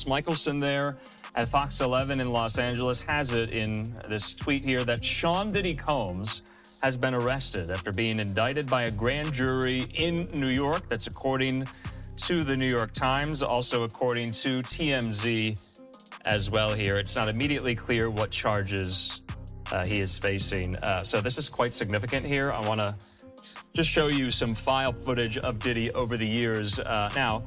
Ross Michelson there at Fox 11 in Los Angeles has it in this tweet here that Sean Diddy Combs has been arrested after being indicted by a grand jury in New York. That's according to the New York Times, also according to TMZ as well here. It's not immediately clear what charges he is facing. So this is quite significant here. I want to just show you some file footage of Diddy over the years. Now,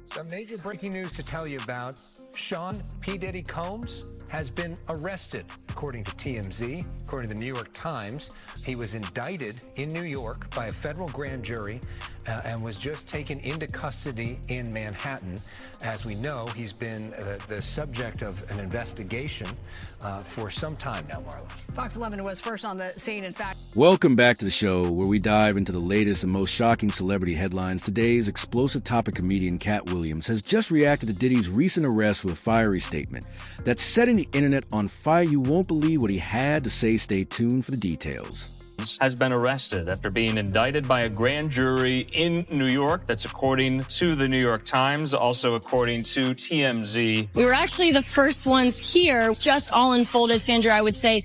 some major breaking news to tell you about. Sean P. Diddy Combs has been arrested, according to TMZ. According to the New York Times, he was indicted in New York by a federal grand jury and was just taken into custody in Manhattan. As we know, he's been the subject of an investigation for some time now, Marla. Fox 11 was first on the scene, in fact. Welcome back to the show, where we dive into the latest and most shocking celebrity headlines. Today's explosive topic comedian Katt Williams has just reacted to Diddy's recent arrest with a fiery statement that's setting the internet on fire. You won't believe what he had to say. Stay tuned for the details. Has been arrested after being indicted by a grand jury in New York. That's according to the New York Times, also according to TMZ. We were actually the first ones here, just all unfolded, Sandra, I would say,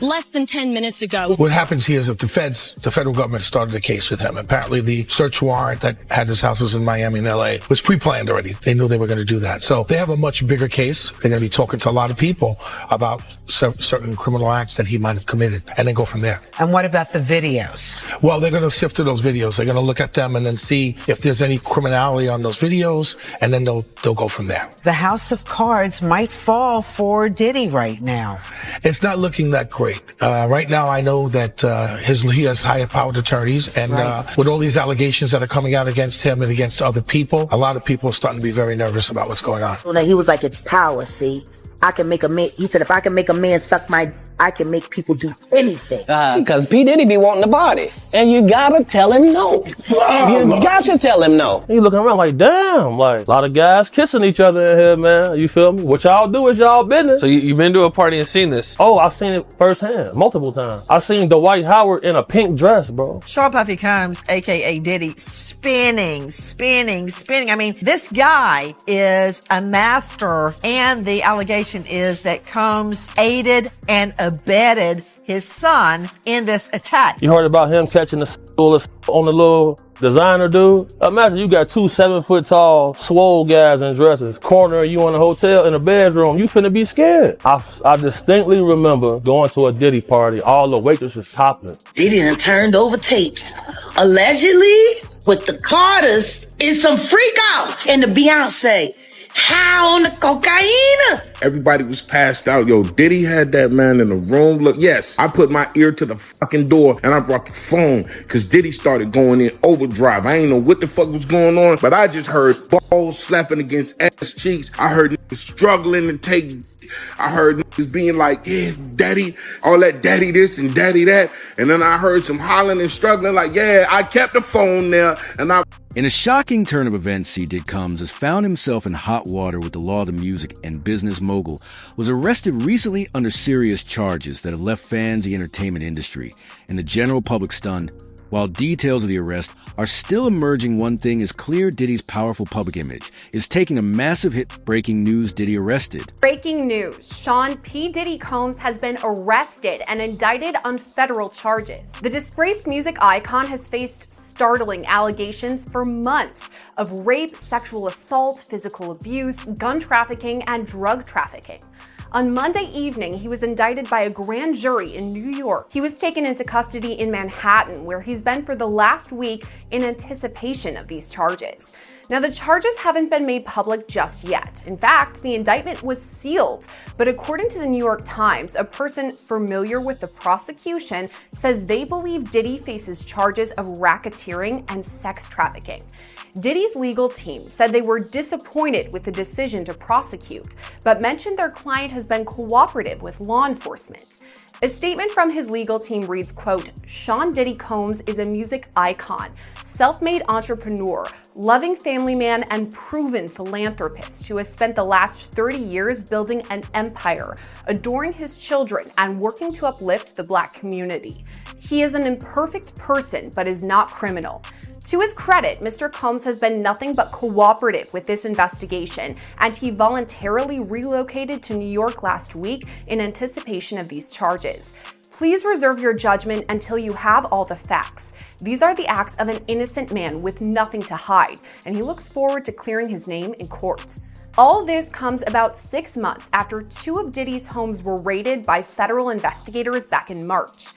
less than 10 minutes ago. What happens here is that the federal government started a case with him. Apparently the search warrant that had his houses in Miami and LA was pre-planned already. They knew they were going to do that. So they have a much bigger case. They're going to be talking to a lot of people about certain criminal acts that he might have committed and then go from there. And what about the videos? Well, they're going to sift through those videos. They're going to look at them and then see if there's any criminality on those videos, and then they'll go from there. The house of cards might fall for Diddy right now. It's not looking that great. Right now, I know that he has higher-powered attorneys, and with all these allegations that are coming out against him and against other people, a lot of people are starting to be very nervous about what's going on. Well, he was like, it's power, see? I can make a man, he said, if I can make a man suck my, I can make people do anything. Because P. Diddy be wanting the body. And you gotta tell him no. You got to tell him no. He looking around like, damn, like a lot of guys kissing each other in here, man. You feel me? What y'all do is y'all business. So you been to a party and seen this? Oh, I've seen it firsthand, multiple times. I seen Dwight Howard in a pink dress, bro. Sean Puffy Combs, aka Diddy, spinning. I mean, this guy is a master, and the allegation is that Combs aided and abetted his son in this attack. You heard about him catching the on the little designer dude? Imagine you got 2 7-foot-tall swole guys in dresses cornering you in a hotel in a bedroom. You finna be scared. I distinctly remember going to a Diddy party. All the waitresses topless. Diddy done turned over tapes, allegedly with the Carters in some freak out and the Beyonce. How on the cocaine? Everybody was passed out. Yo, Diddy had that man in the room. Look, yes, I put my ear to the fucking door and I brought the phone because Diddy started going in overdrive. I ain't know what the fuck was going on, but I just heard balls slapping against ass cheeks. I heard niggas struggling to take. I heard niggas being like, yeah, daddy, all that daddy this and daddy that. And then I heard some hollering and struggling like, yeah, I kept the phone there and I... In a shocking turn of events, C. Diddy Combs has found himself in hot water with the law of the music, and business mogul was arrested recently under serious charges that have left fans, the entertainment industry, and the general public stunned. While details of the arrest are still emerging, one thing is clear: Diddy's powerful public image is taking a massive hit. Breaking news: Diddy arrested. Breaking news: Sean P. Diddy Combs has been arrested and indicted on federal charges. The disgraced music icon has faced startling allegations for months of rape, sexual assault, physical abuse, gun trafficking, and drug trafficking. On Monday evening, he was indicted by a grand jury in New York. He was taken into custody in Manhattan, where he's been for the last week in anticipation of these charges. Now, the charges haven't been made public just yet. In fact, the indictment was sealed. But according to the New York Times, a person familiar with the prosecution says they believe Diddy faces charges of racketeering and sex trafficking. Diddy's legal team said they were disappointed with the decision to prosecute, but mentioned their client has been cooperative with law enforcement. A statement from his legal team reads, quote, Sean Diddy Combs is a music icon, self-made entrepreneur, loving family man, and proven philanthropist who has spent the last 30 years building an empire, adoring his children, and working to uplift the Black community. He is an imperfect person, but is not criminal. To To his credit, Mr. Combs has been nothing but cooperative with this investigation, and he voluntarily relocated to New York last week in anticipation of these charges. Please reserve your judgment until you have all the facts. These are the acts of an innocent man with nothing to hide, and he looks forward to clearing his name in court. All this comes about 6 months after 2 of Diddy's homes were raided by federal investigators back in March.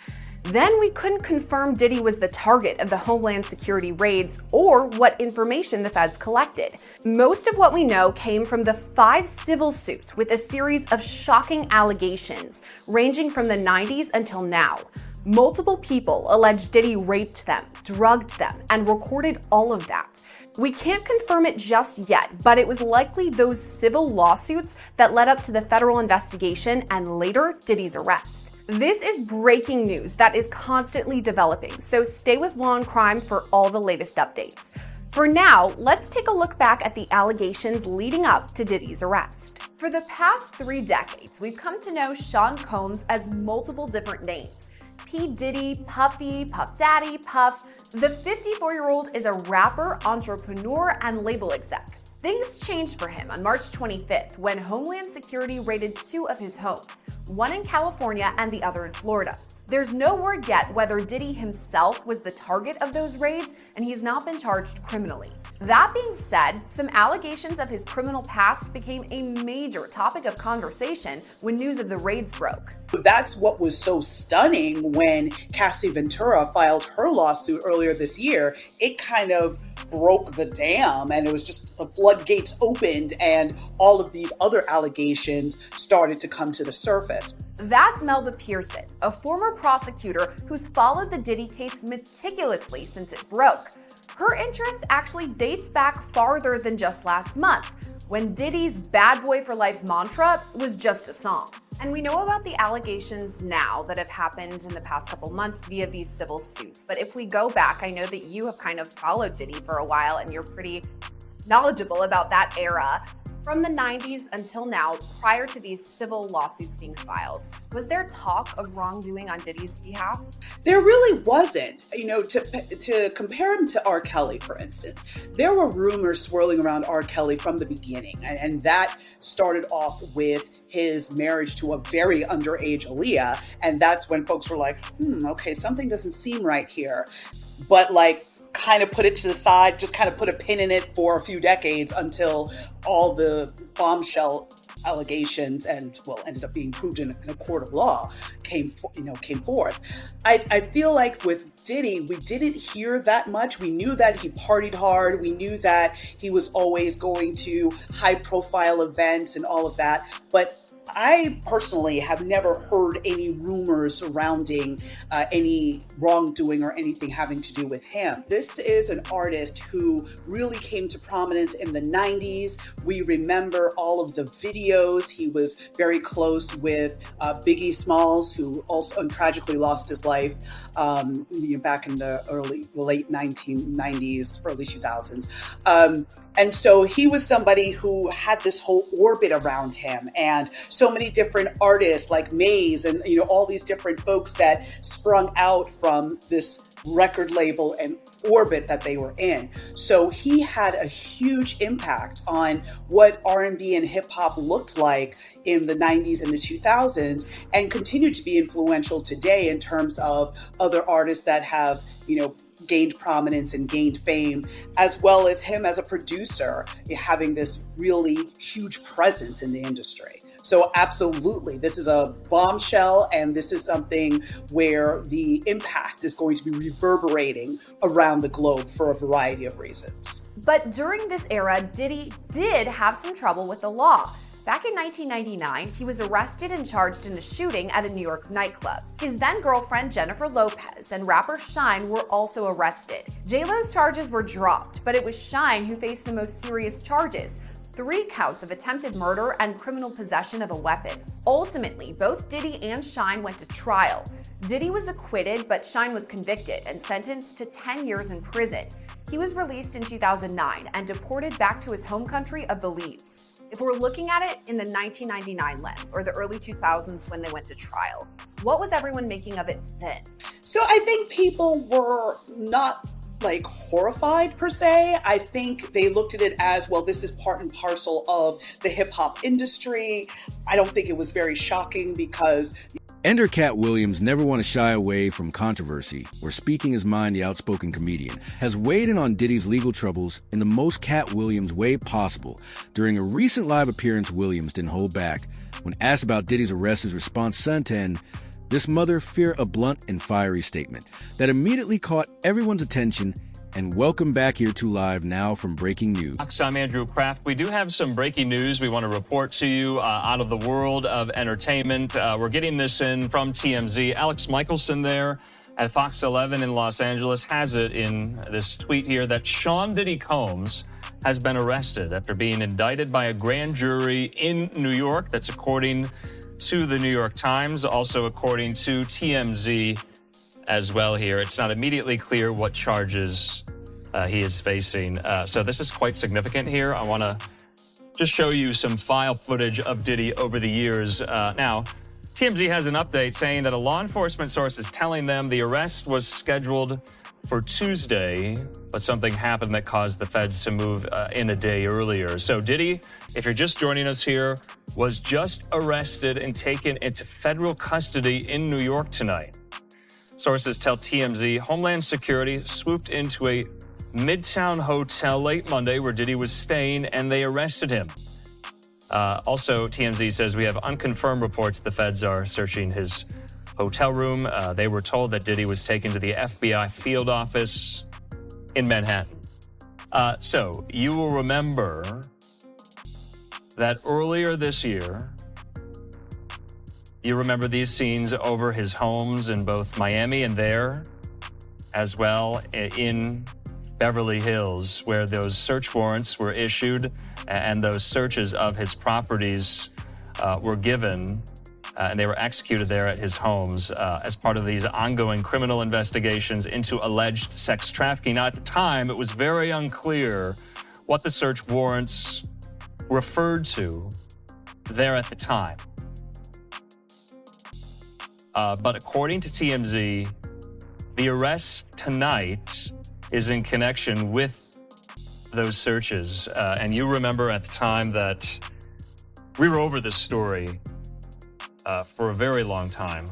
Then we couldn't confirm Diddy was the target of the Homeland Security raids or what information the feds collected. Most of what we know came from the 5 civil suits with a series of shocking allegations ranging from the 90s until now. Multiple people alleged Diddy raped them, drugged them, and recorded all of that. We can't confirm it just yet, but it was likely those civil lawsuits that led up to the federal investigation and later Diddy's arrest. This is breaking news that is constantly developing, so stay with Law and Crime for all the latest updates. For now, let's take a look back at the allegations leading up to Diddy's arrest. For the past 3 decades, we've come to know Sean Combs as multiple different names. P. Diddy, Puffy, Puff Daddy, Puff. The 54-year-old is a rapper, entrepreneur, and label exec. Things changed for him on March 25th when Homeland Security raided 2 of his homes, one in California and the other in Florida. There's no word yet whether Diddy himself was the target of those raids, and he's not been charged criminally. That being said, some allegations of his criminal past became a major topic of conversation when news of the raids broke. That's what was so stunning when Cassie Ventura filed her lawsuit earlier this year. It kind of broke the dam, and it was just the floodgates opened and all of these other allegations started to come to the surface. That's Melba Pearson, a former prosecutor who's followed the Diddy case meticulously since it broke. Her interest actually dates back farther than just last month, when Diddy's Bad Boy for Life mantra was just a song. And we know about the allegations now that have happened in the past couple months via these civil suits. But if we go back, I know that you have kind of followed Diddy for a while and you're pretty knowledgeable about that era. From the 90s until now, prior to these civil lawsuits being filed, was there talk of wrongdoing on Diddy's behalf? There really wasn't. To compare him to R. Kelly, for instance, there were rumors swirling around R. Kelly from the beginning, and that started off with his marriage to a very underage Aaliyah, and that's when folks were like, okay, something doesn't seem right here. But kind of put it to the side, just kind of put a pin in it for a few decades until all the bombshell allegations and ended up being proved in a court of law came forth. I feel like with Diddy, we didn't hear that much. We knew that he partied hard. We knew that he was always going to high profile events and all of that. But I personally have never heard any rumors surrounding any wrongdoing or anything having to do with him. This is an artist who really came to prominence in the 90s. We remember all of the videos. He was very close with Biggie Smalls, who also tragically lost his life back in the late 1990s, early 2000s. And so he was somebody who had this whole orbit around him, and so many different artists like Maze and all these different folks that sprung out from this record label and orbit that they were in. So he had a huge impact on what R&B and hip hop looked like in the 90s and the 2000s, and continued to be influential today in terms of other artists that have, gained prominence and gained fame, as well as him as a producer, having this really huge presence in the industry. So absolutely, this is a bombshell, and this is something where the impact is going to be reverberating around the globe for a variety of reasons. But during this era, Diddy did have some trouble with the law. Back in 1999, he was arrested and charged in a shooting at a New York nightclub. His then-girlfriend Jennifer Lopez and rapper Shyne were also arrested. J-Lo's charges were dropped, but it was Shyne who faced the most serious charges: 3 counts of attempted murder and criminal possession of a weapon. Ultimately, both Diddy and Shyne went to trial. Diddy was acquitted, but Shyne was convicted and sentenced to 10 years in prison. He was released in 2009 and deported back to his home country of Belize. If we're looking at it in the 1999 lens, or the early 2000s when they went to trial, what was everyone making of it then? So I think people were not like horrified per se. I think they looked at it as, well, this is part and parcel of the hip hop industry. I don't think it was very shocking because Ender Katt Williams never want to shy away from controversy, where speaking his mind, the outspoken comedian has weighed in on Diddy's legal troubles in the most Katt Williams way possible. During a recent live appearance, Williams didn't hold back. When asked about Diddy's arrest, his response sent in this mother fear a blunt and fiery statement that immediately caught everyone's attention. And welcome back here to Live now from Breaking News. I'm Andrew Kraft. We do have some breaking news we want to report to you out of the world of entertainment. We're getting this in from TMZ. Alex Michelson there at Fox 11 in Los Angeles has it in this tweet here that Sean Diddy Combs has been arrested after being indicted by a grand jury in New York. That's according to the New York Times, also according to TMZ as well here. It's not immediately clear what charges he is facing. So this is quite significant here. I want to just show you some file footage of Diddy over the years. Now, TMZ has an update saying that a law enforcement source is telling them the arrest was scheduled for Tuesday, but something happened that caused the feds to move in a day earlier. So Diddy, if you're just joining us here, was just arrested and taken into federal custody in New York tonight. Sources tell TMZ Homeland Security swooped into a Midtown hotel late Monday where Diddy was staying, and they arrested him. Also, TMZ says we have unconfirmed reports the feds are searching his hotel room. They were told that Diddy was taken to the FBI field office in Manhattan. So you will remember that earlier this year, you remember these scenes over his homes in both Miami and there, as well in Beverly Hills, where those search warrants were issued and those searches of his properties were given, and they were executed there at his homes as part of these ongoing criminal investigations into alleged sex trafficking. Now, at the time, it was very unclear what the search warrants referred to there at the time. But according to TMZ, the arrest tonight is in connection with those searches. And you remember at the time that we were over this story for a very long time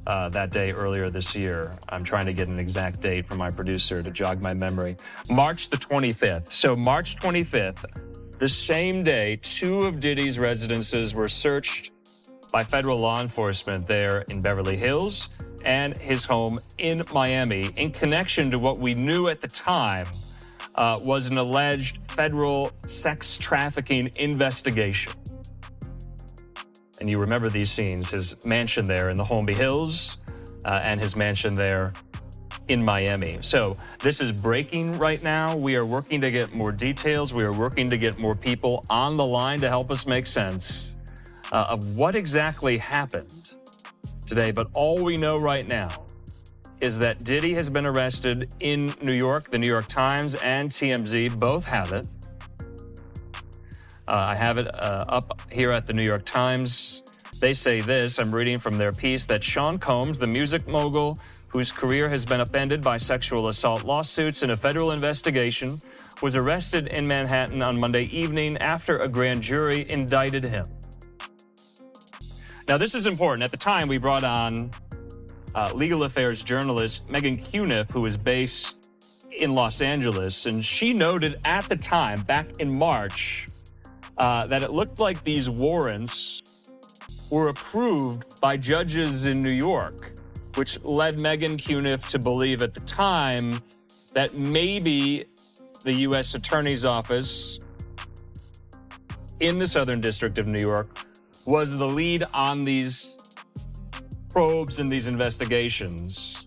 that day earlier this year. I'm trying to get an exact date from my producer to jog my memory. March the 25th. So March 25th, the same day, 2 of Diddy's residences were searched by federal law enforcement there in Beverly Hills and his home in Miami in connection to what we knew at the time was an alleged federal sex trafficking investigation. And you remember these scenes, his mansion there in the Holmby Hills and his mansion there in Miami. So this is breaking right now. We are working to get more details. We are working to get more people on the line to help us make sense of what exactly happened today. But all we know right now is that Diddy has been arrested in New York. The New York Times and TMZ both have it. I have it up here at the New York Times. They say this, I'm reading from their piece, that Sean Combs, the music mogul whose career has been upended by sexual assault lawsuits in a federal investigation, was arrested in Manhattan on Monday evening after a grand jury indicted him. Now, this is important. At the time, we brought on legal affairs journalist Megan Cuniff, who is based in Los Angeles, and she noted at the time, back in March, that it looked like these warrants were approved by judges in New York, which led Megan Cuniff to believe at the time that maybe the U.S. Attorney's Office in the Southern District of New York was the lead on these probes and these investigations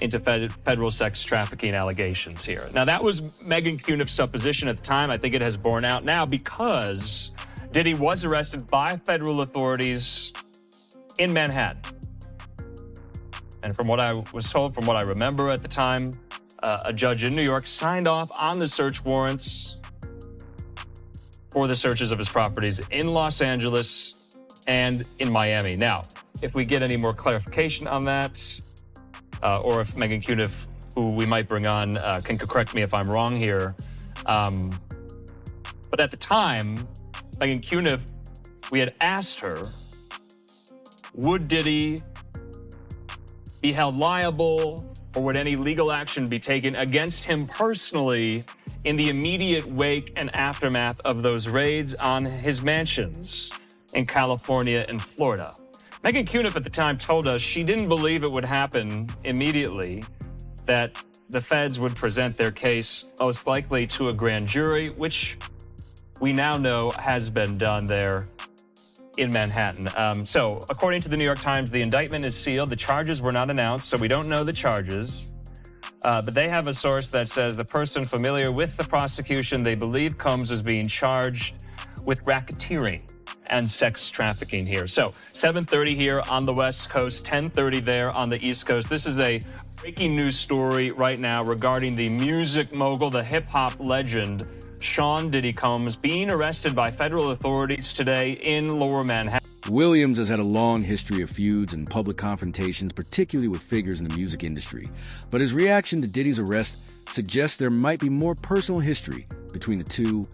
into federal sex trafficking allegations here. Now, that was Megan Cuniff's supposition at the time. I think it has borne out now because Diddy was arrested by federal authorities in Manhattan. And from what I was told, from what I remember at the time, a judge in New York signed off on the search warrants for the searches of his properties in Los Angeles and in Miami. Now, if we get any more clarification on that, or if Megan Cuniff who we might bring on can correct me if I'm wrong here. But at the time, Megan Cuniff, we had asked her, would Diddy be held liable or would any legal action be taken against him personally in the immediate wake and aftermath of those raids on his mansions in California and Florida? Megan Cuniff at the time told us she didn't believe it would happen immediately, that the feds would present their case most likely to a grand jury, which we now know has been done there in Manhattan. So according to the New York Times, the indictment is sealed. The charges were not announced, so we don't know the charges. But they have a source that says the person familiar with the prosecution, they believe Combs is being charged with racketeering and sex trafficking here. So 7:30 here on the West Coast, 10:30 there on the East Coast. This is a breaking news story right now regarding the music mogul, the hip-hop legend, Sean Diddy Combs, being arrested by federal authorities today in Lower Manhattan. Williams has had a long history of feuds and public confrontations, particularly with figures in the music industry. But his reaction to Diddy's arrest suggests there might be more personal history between the two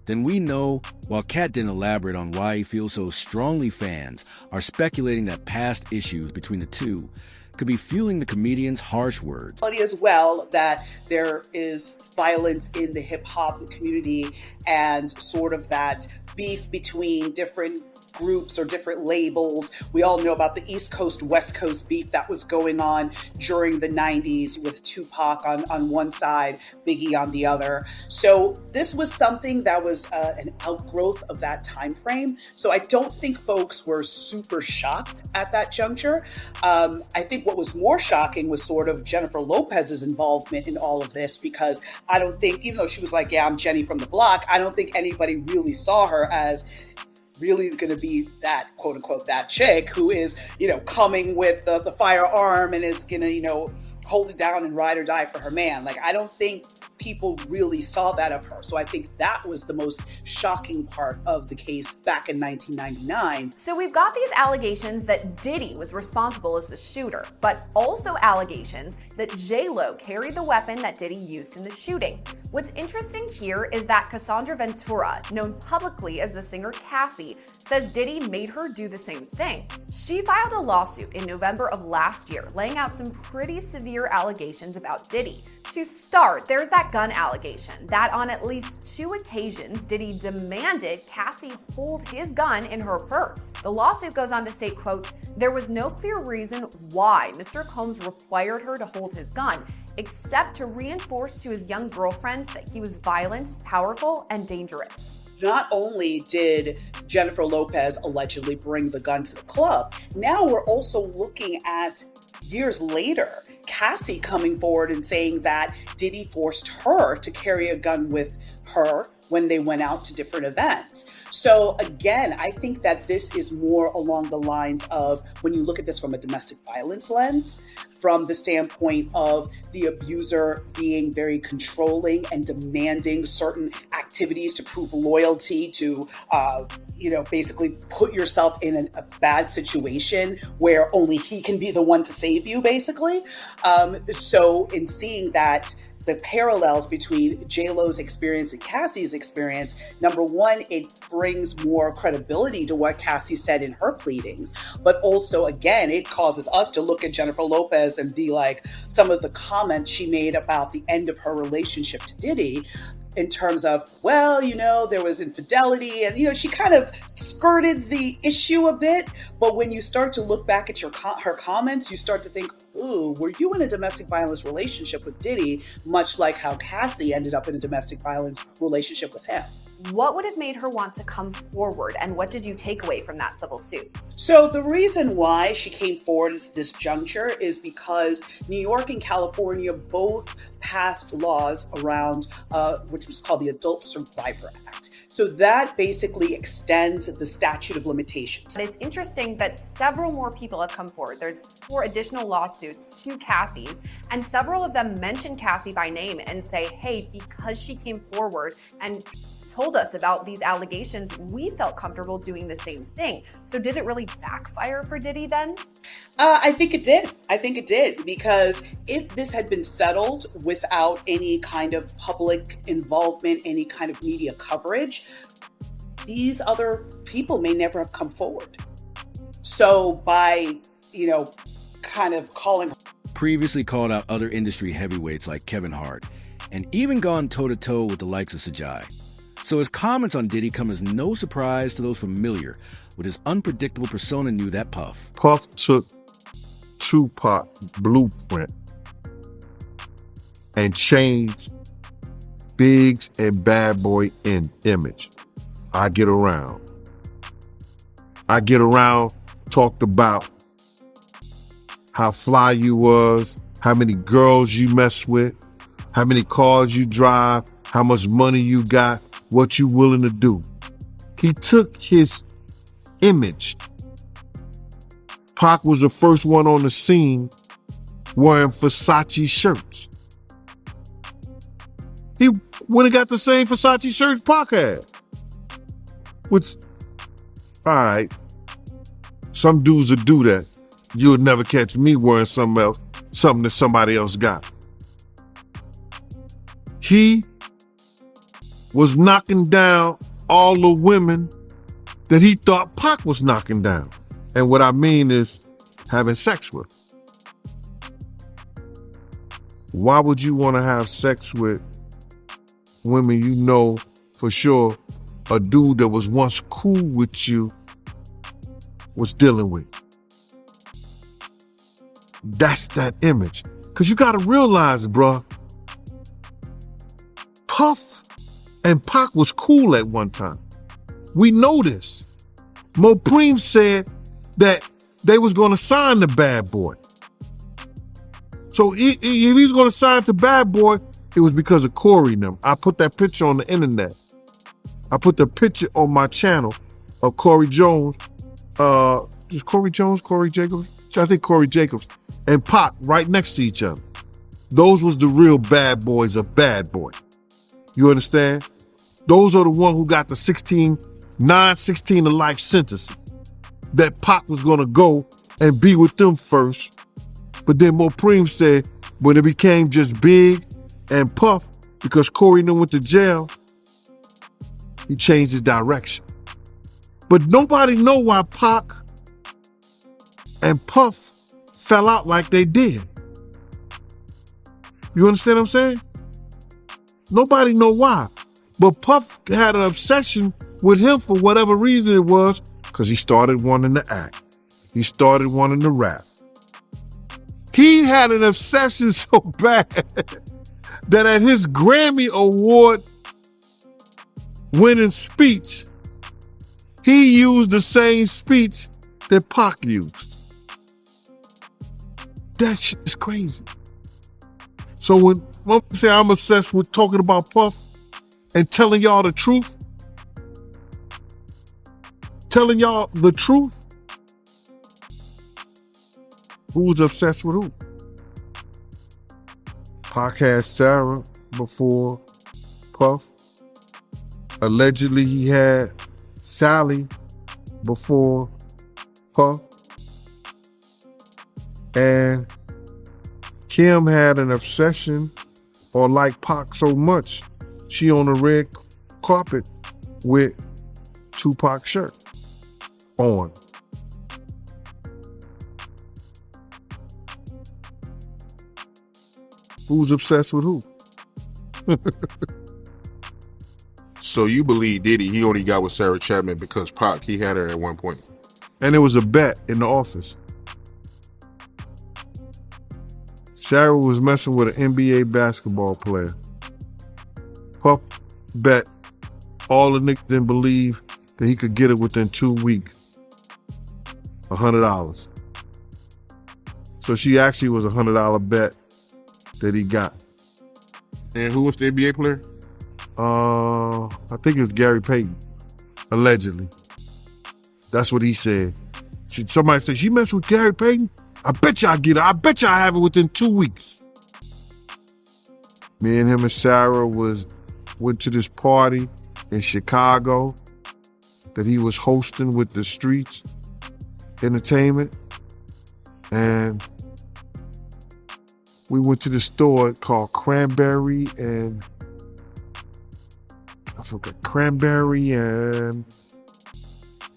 than we know. While Katt didn't elaborate on why he feels so strongly, fans are speculating that past issues between the two could be fueling the comedian's harsh words. As well, that there is violence in the hip hop community and sort of that beef between different groups or different labels. We all know about the East Coast, West Coast beef that was going on during the 90s with Tupac on one side, Biggie on the other. So this was something that was an outgrowth of that time frame. So I don't think folks were super shocked at that juncture. I think what was more shocking was sort of Jennifer Lopez's involvement in all of this, because I don't think, even though she was like, yeah, I'm Jenny from the block, I don't think anybody really saw her as really going to be that, quote unquote, that chick who is, coming with the firearm and is going to, hold it down and ride or die for her man. Like, I don't think people really saw that of her. So I think that was the most shocking part of the case back in 1999. So we've got these allegations that Diddy was responsible as the shooter, but also allegations that J-Lo carried the weapon that Diddy used in the shooting. What's interesting here is that Cassandra Ventura, known publicly as the singer Cassie, says Diddy made her do the same thing. She filed a lawsuit in November of last year, laying out some pretty severe allegations about Diddy. To start, there's that gun allegation that on at least 2 occasions, Diddy demanded Cassie hold his gun in her purse. The lawsuit goes on to state, quote, there was no clear reason why Mr. Combs required her to hold his gun, except to reinforce to his young girlfriend that he was violent, powerful, and dangerous. Not only did Jennifer Lopez allegedly bring the gun to the club, now we're also looking at years later, Cassie coming forward and saying that Diddy forced her to carry a gun with her when they went out to different events. So again, I think that this is more along the lines of, when you look at this from a domestic violence lens, from the standpoint of the abuser being very controlling and demanding certain activities to prove loyalty, to basically put yourself in a bad situation where only he can be the one to save you, basically. So in seeing that, the parallels between J-Lo's experience and Cassie's experience, number one, it brings more credibility to what Cassie said in her pleadings. But also, again, it causes us to look at Jennifer Lopez and be like, some of the comments she made about the end of her relationship to Diddy, in terms of, well, there was infidelity, and, she kind of skirted the issue a bit. But when you start to look back at her comments, you start to think, ooh, were you in a domestic violence relationship with Diddy, much like how Cassie ended up in a domestic violence relationship with him? What would have made her want to come forward, and what did you take away from that civil suit? So the reason why she came forward at this juncture is because New York and California both passed laws around, which was called the Adult Survivor Act. So that basically extends the statute of limitations. It's interesting that several more people have come forward. There's 4 additional lawsuits, 2 Cassie's, and several of them mention Cassie by name and say, hey, because she came forward and told us about these allegations, we felt comfortable doing the same thing. So did it really backfire for Diddy then? I think it did. I think it did, because if this had been settled without any kind of public involvement, any kind of media coverage, these other people may never have come forward. So by, kind of calling... Previously called out other industry heavyweights like Kevin Hart, and even gone toe-to-toe with the likes of Sajai. So his comments on Diddy come as no surprise to those familiar with his unpredictable persona knew that Puff. Puff took Tupac's blueprint and changed Biggs and Bad Boy in image. I Get Around talked about how fly you was, how many girls you mess with, how many cars you drive, how much money you got, what you willing to do. He took his image. Pac was the first one on the scene wearing Versace shirts. He went and got the same Versace shirts Pac had. Which, all right, some dudes would do that. You would never catch me wearing something else, something that somebody else got. He was knocking down all the women that he thought Pac was knocking down. And what I mean is having sex with. Why would you want to have sex with women you know for sure a dude that was once cool with you was dealing with? That's that image. Because you got to realize, bruh, Puff and Pac was cool at one time. We know this. Mopreme said that they was going to sign the Bad Boy. So if he's going to sign to Bad Boy, it was because of Corey and them. I put that picture on the internet. I put the picture on my channel of Corey Jones. Is Corey Jones, Corey Jacobs? I think Corey Jacobs and Pac right next to each other. Those was the real bad boys of Bad Boy. You understand? Those are the ones who got the 16 to life sentence that Pac was going to go and be with them first. But then Mopreme said when it became just Big and Puff, because Corey then went to jail, he changed his direction. But nobody know why Pac and Puff fell out like they did. You understand what I'm saying? Nobody know why. But Puff had an obsession with him for whatever reason it was, because he started wanting to act. He started wanting to rap. He had an obsession so bad that at his Grammy Award winning speech, he used the same speech that Pac used. That shit is crazy. So when I say I'm obsessed with talking about Puff and telling y'all the truth, who's obsessed with who? Pac had Sarah before Puff. Allegedly he had Sally before Puff. And Kim had an obsession or liked Pac so much, she on the red carpet with Tupac's shirt on. Who's obsessed with who? So you believe Diddy, he only got with Sarah Chapman because Pac, he had her at one point. And it was a bet in the office. Sarah was messing with an NBA basketball player. Puff bet all the niggas didn't believe that he could get it within 2 weeks. $100. So she actually was a $100 bet that he got. And who was the NBA player? I think it was Gary Payton, allegedly. That's what he said. Somebody said, she messed with Gary Payton? I bet you I get it. I bet you I have it within 2 weeks. Me and him and Sarah went to this party in Chicago that he was hosting with the Streets Entertainment. And we went to the store called Cranberry and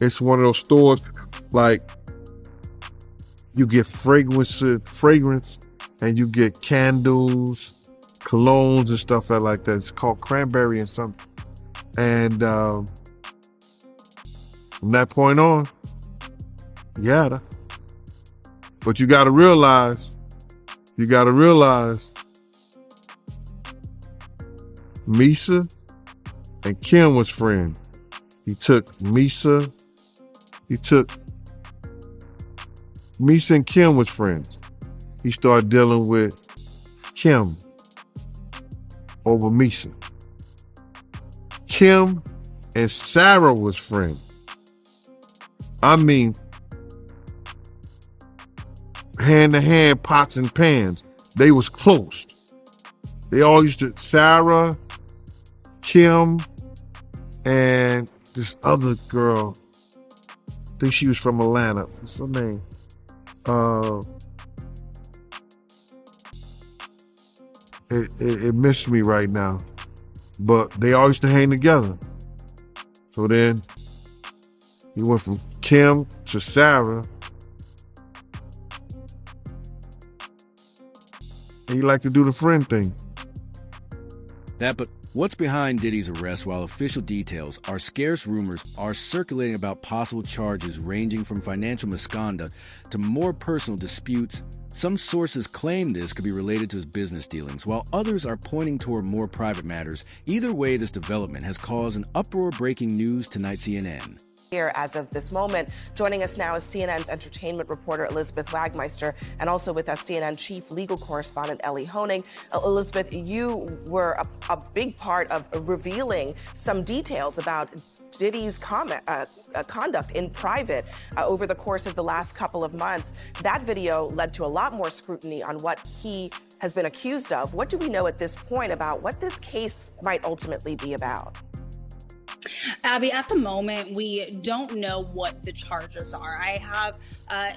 it's one of those stores like you get fragrance and you get candles, colognes and stuff like that. It's called Cranberry and something. And from that point on, yeah. But you gotta realize, Misa and Kim was friends. Misa and Kim was friends. He started dealing with Kim over Misa. Kim and Sarah was friends. I mean, hand to hand, pots and pans. They was close. They all used to, Sarah, Kim, and this other girl, I think she was from Atlanta. What's her name? It missed me right now. But they all used to hang together. So then he went from Kim to Sarah. He liked to do the friend thing. But what's behind Diddy's arrest? While official details are scarce, rumors are circulating about possible charges ranging from financial misconduct to more personal disputes. Some sources claim this could be related to his business dealings, while others are pointing toward more private matters. Either way, this development has caused an uproar. Breaking news tonight, CNN. Here as of this moment. Joining us now is CNN's entertainment reporter Elizabeth Wagmeister, and also with us CNN chief legal correspondent Ellie Honig. Elizabeth, you were a big part of revealing some details about Diddy's conduct in private over the course of the last couple of months. That video led to a lot more scrutiny on what he has been accused of. What do we know at this point about what this case might ultimately be about? Abby, at the moment, we don't know what the charges are. I have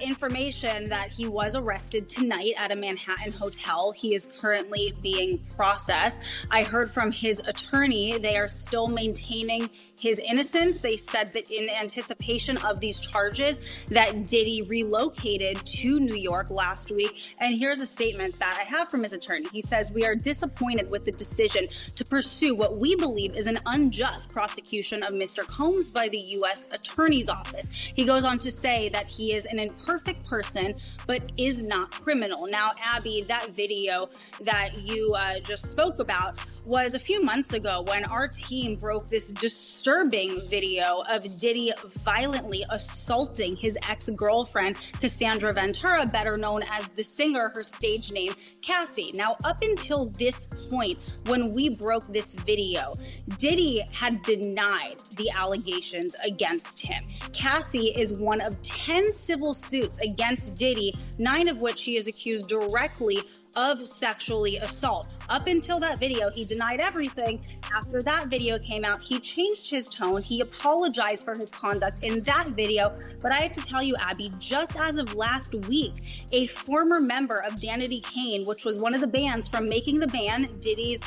information that he was arrested tonight at a Manhattan hotel. He is currently being processed. I heard from his attorney, they are still maintaining his innocence. They said that in anticipation of these charges that Diddy relocated to New York last week. And here's a statement that I have from his attorney. He says, "We are disappointed with the decision to pursue what we believe is an unjust prosecution of Mr. Combs by the U.S. Attorney's Office." He goes on to say that he is an imperfect person, but is not criminal. Now, Abby, that video that you just spoke about was a few months ago when our team broke this disturbing video of Diddy violently assaulting his ex-girlfriend, Cassandra Ventura, better known as the singer, her stage name, Cassie. Now, up until this point, when we broke this video, Diddy had denied the allegations against him. Cassie is one of 10 civil suits against Diddy, 9 of which he is accused directly of sexually assault. Up until that video, he denied everything. After that video came out, he changed his tone. He apologized for his conduct in that video. But I have to tell you, Abby, just as of last week, a former member of Danity Kane, which was one of the bands from Making the Band, Diddy's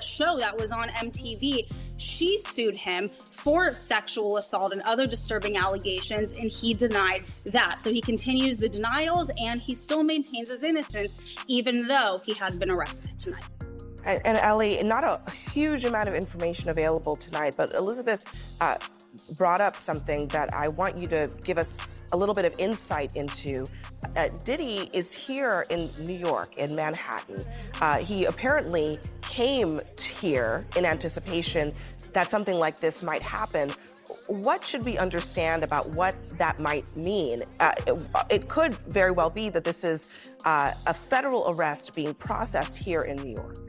show that was on MTV, she sued him for sexual assault and other disturbing allegations, and he denied that. So he continues the denials, and he still maintains his innocence, even though he has been arrested tonight. And Ellie, not a huge amount of information available tonight, but Elizabeth brought up something that I want you to give us a little bit of insight into. Diddy is here in New York, in Manhattan. He apparently came here in anticipation that something like this might happen. What should we understand about what that might mean? It could very well be that this is a federal arrest being processed here in New York.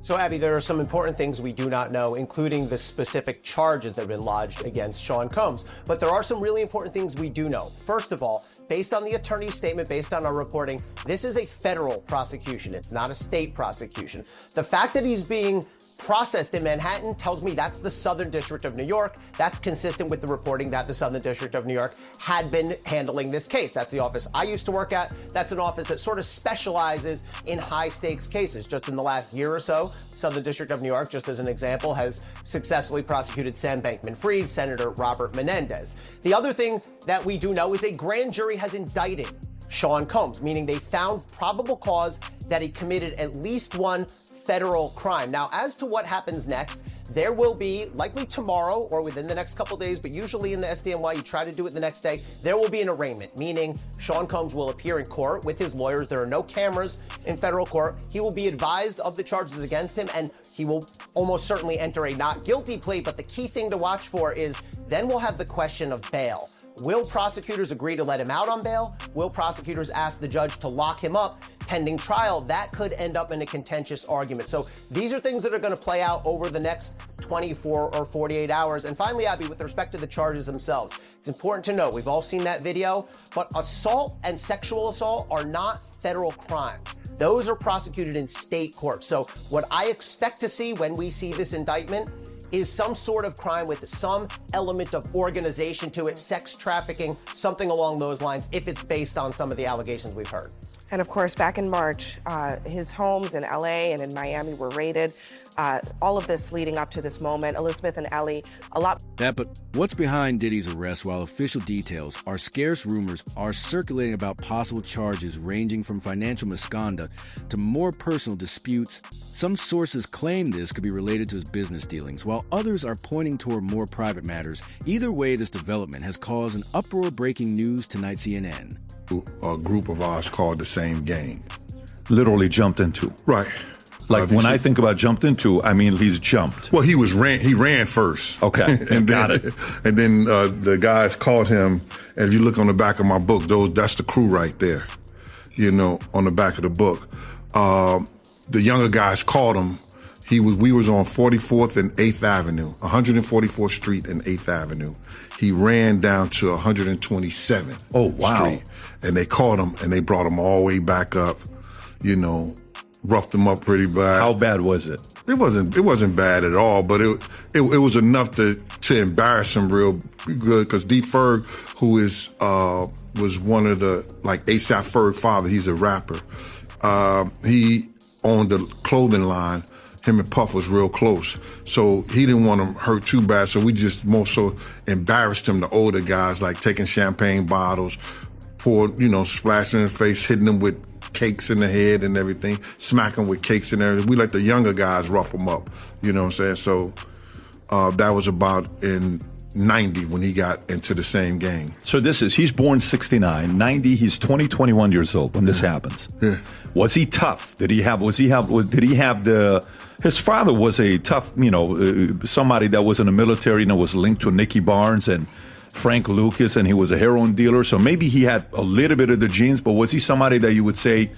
So, Abby, there are some important things we do not know, including the specific charges that have been lodged against Sean Combs. But there are some really important things we do know. First of all, based on the attorney's statement, based on our reporting, this is a federal prosecution. It's not a state prosecution. The fact that he's being processed in Manhattan tells me that's the Southern District of New York. That's consistent with the reporting that the Southern District of New York had been handling this case. That's the office I used to work at. That's an office that sort of specializes in high stakes cases. Just in the last year or so, Southern District of New York, just as an example, has successfully prosecuted Sam Bankman-Fried, Senator Robert Menendez. The other thing that we do know is a grand jury has indicted Sean Combs, meaning they found probable cause that he committed at least one federal crime. Now, as to what happens next, there will be, likely tomorrow or within the next couple days, but usually in the SDNY, you try to do it the next day, there will be an arraignment, meaning Sean Combs will appear in court with his lawyers. There are no cameras in federal court. He will be advised of the charges against him, and he will almost certainly enter a not guilty plea. But the key thing to watch for is then we'll have the question of bail. Will prosecutors agree to let him out on bail? Will prosecutors ask the judge to lock him up pending trial? That could end up in a contentious argument. So these are things that are going to play out over the next 24 or 48 hours. And finally, Abby, with respect to the charges themselves, it's important to note, we've all seen that video, but assault and sexual assault are not federal crimes. Those are prosecuted in state courts. So what I expect to see when we see this indictment is some sort of crime with some element of organization to it, sex trafficking, something along those lines, if it's based on some of the allegations we've heard. And of course, back in March, his homes in LA and in Miami were raided. All of this leading up to this moment, Elizabeth and Ellie, a lot. But what's behind Diddy's arrest? While official details are scarce, rumors are circulating about possible charges ranging from financial misconduct to more personal disputes. Some sources claim this could be related to his business dealings, while others are pointing toward more private matters. Either way, this development has caused an uproar. Breaking news tonight, CNN. A group of ours called the same gang. Literally jumped into. Right. Like when I think about jumped into, I mean he's jumped. Well, he ran first. Okay, and got then, it. And then the guys caught him. And if you look on the back of my book, that's the crew right there. You know, on the back of the book. The younger guys caught him. We was on 44th and 8th Avenue, 144th Street and 8th Avenue. He ran down to 127th Street. And they caught him and they brought him all the way back up, you know, roughed him up pretty bad. How bad was it? It wasn't bad at all, but it was enough to embarrass him real good, because D. Ferg, who was one of the, like A$AP Ferg father, he's a rapper. He owned the clothing line. Him and Puff was real close. So he didn't want him hurt too bad. So we just more so embarrassed him, the older guys, like taking champagne bottles, splashing in his face, hitting him with cakes in the head and everything, smacking with cakes and everything. We let the younger guys rough him up, you know what I'm saying? So that was about in 90 when he got into the same gang. So he's born 69, 90, he's 21 years old when this happens. Yeah. Was he tough? His father was a tough, somebody that was in the military and was linked to Nicky Barnes and Frank Lucas, and he was a heroin dealer. So maybe he had a little bit of the genes, but was he somebody that you would say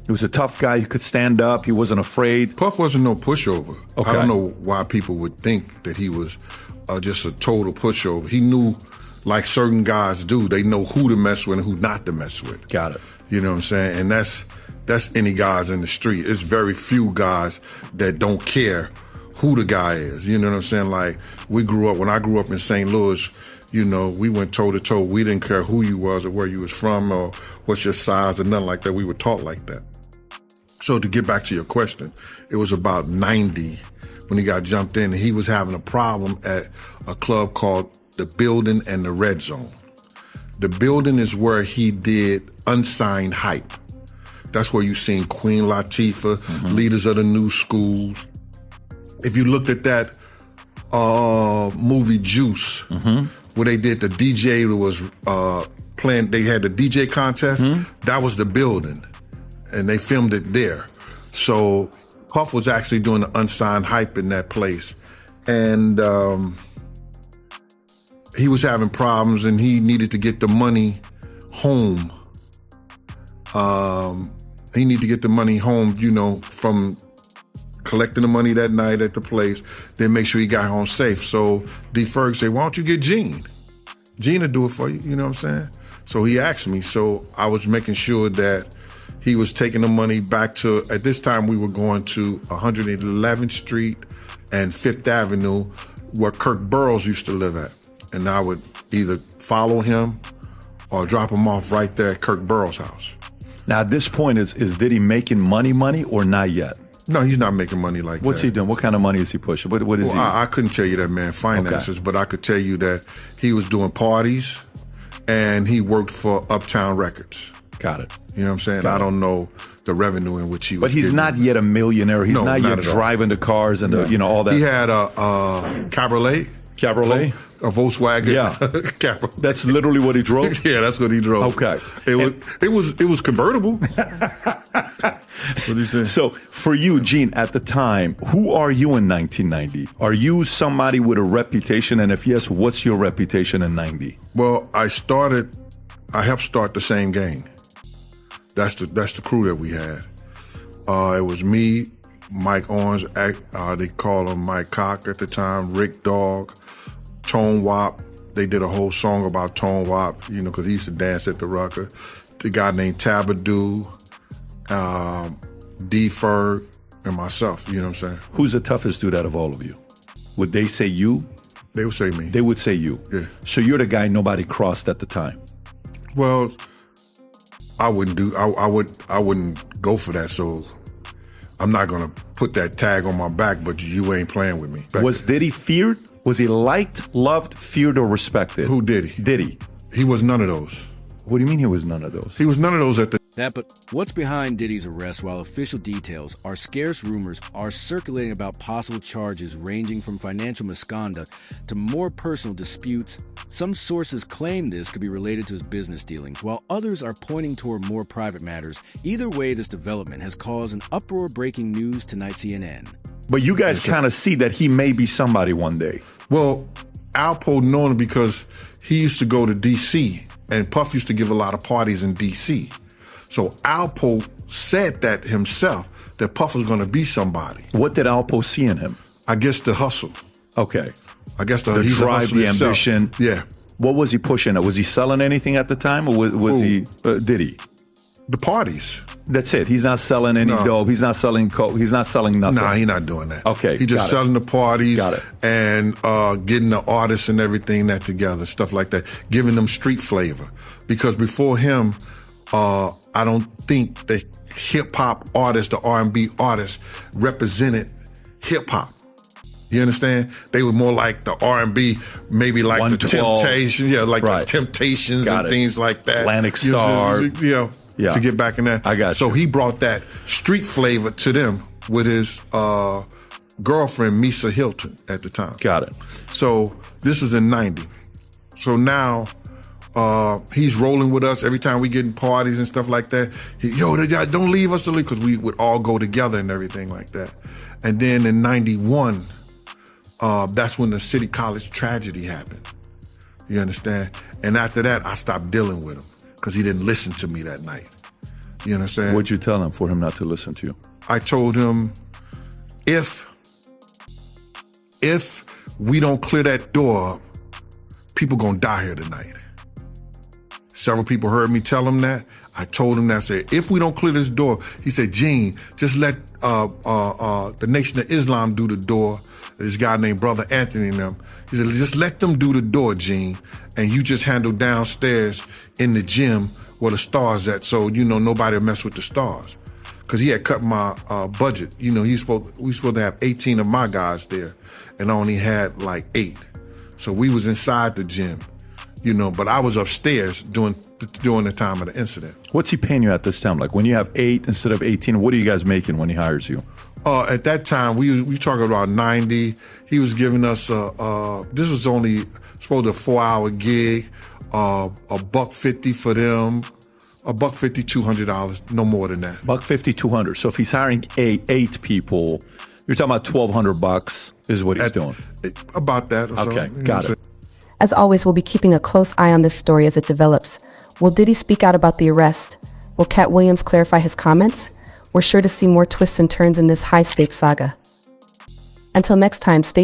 he was a tough guy, he could stand up, he wasn't afraid? Puff wasn't no pushover. Okay. I don't know why people would think that he was just a total pushover. He knew, like certain guys do, they know who to mess with and who not to mess with. Got it. You know what I'm saying? And that's any guys in the street. It's very few guys that don't care who the guy is. You know what I'm saying? Like, when I grew up in St. Louis, we went toe to toe. We didn't care who you was or where you was from or what's your size or nothing like that. We were taught like that. So to get back to your question, it was about 90 when he got jumped in. He was having a problem at a club called The Building and the Red Zone. The Building is where he did Unsigned Hype. That's where you seen Queen Latifah, leaders of the new schools. If you looked at that movie Juice, where they did the DJ that was playing, they had the DJ contest, that was The Building. And they filmed it there. So Puff was actually doing the Unsigned Hype in that place. And he was having problems and he needed to get the money home. He needed to get the money home, from collecting the money that night at the place, then make sure he got home safe. So D. Ferg said, why don't you get Gene? Gene will do it for you, you know what I'm saying? So he asked me. So I was making sure that he was taking the money back to, at this time we were going to 111th Street and Fifth Avenue, where Kirk Burroughs used to live at. And I would either follow him or drop him off right there at Kirk Burroughs' house. Now, at this point, is Diddy making money or not yet? No, he's not making money like What's that. he doing? What kind of money is he pushing? What is he? I couldn't tell you that, man, finances, but I could tell you that he was doing parties and he worked for Uptown Records. Got it. You know what I'm saying? I don't know the revenue in which he was But he's getting. not yet a millionaire. He's No, not yet at all. driving the cars and all that. He had a Cabriolet. Cabriolet? A Volkswagen. Yeah. Cabriolet. That's literally what he drove? Yeah, that's what he drove. Okay. It was convertible. What do you say? So for you, Gene, at the time, who are you in 1990? Are you somebody with a reputation? And if yes, what's your reputation in 90? Well, I helped start the same gang. That's the crew that we had. It was me, Mike Owens, they called him Mike Cock at the time, Rick Dog, Tone Wop. They did a whole song about Tone Wop, because he used to dance at the Rucker. The guy named Tabadoo, D. Ferg, and myself, you know what I'm saying? Who's the toughest dude out of all of you? Would they say you? They would say me. They would say you. Yeah. So you're the guy nobody crossed at the time. Well, I wouldn't go for that, so I'm not gonna put that tag on my back, but you ain't playing with me. Was Diddy feared? Was he liked, loved, feared, or respected? Who Diddy? Diddy. He was none of those. What do you mean he was none of those? He was none of those at the But what's behind Diddy's arrest? While official details are scarce, rumors are circulating about possible charges ranging from financial misconduct to more personal disputes. Some sources claim this could be related to his business dealings, while others are pointing toward more private matters. Either way, this development has caused an uproar. Breaking news tonight, CNN. But you guys kind of see that he may be somebody one day. Well, Alpo known because he used to go to D.C., and Puff used to give a lot of parties in D.C., so Alpo said that himself, that Puff was going to be somebody. What did Alpo see in him? I guess the hustle. Okay. I guess the drive, the himself. ambition. Yeah. What was he pushing? Was he selling anything at the time, or was he? Did he? The parties. That's it. He's not selling any dope. He's not selling coke. He's not selling nothing. Nah, he's not doing that. Okay. He's just selling the parties. Got it. And getting the artists and everything that together, stuff like that, giving them street flavor. Because before him, I don't think the hip hop artists, the R&B artists, represented hip hop. You understand? They were more like the R&B, maybe like the Temptations, the Temptations and things like that. Atlantic Star, to get back in there. I got you. So he brought that street flavor to them with his girlfriend Misa Hilton at the time. Got it. So this is in '90. So now. He's rolling with us every time we get in parties and stuff like that. Don't leave us alone, because we would all go together and everything like that. And then in '91, that's when the City College tragedy happened. You understand? And after that, I stopped dealing with him because he didn't listen to me that night. You understand? What'd you tell him for him not to listen to you? I told him, if we don't clear that door up, people gonna die here tonight. Several people heard me tell him that. I told him that. I said, if we don't clear this door, he said, Gene, just let the Nation of Islam do the door. This guy named Brother Anthony and them. He said, just let them do the door, Gene, and you just handle downstairs in the gym where the stars at, so nobody will mess with the stars. Because he had cut my budget. We were supposed to have 18 of my guys there, and I only had like 8. So we was inside the gym. But I was upstairs during the time of the incident. What's he paying you at this time? Like when you have 8 instead of 18, what are you guys making when he hires you? At that time, we talking about 90. He was giving us this was only supposed to be a 4-hour gig, $150 for them, $150, $200, no more than that. $150, $200. So if he's hiring 8 people, you're talking about $1,200 is what he's doing. About that. Or okay, so, got it. As always, we'll be keeping a close eye on this story as it develops. Will Diddy speak out about the arrest? Will Katt Williams clarify his comments? We're sure to see more twists and turns in this high-stakes saga. Until next time, stay tuned.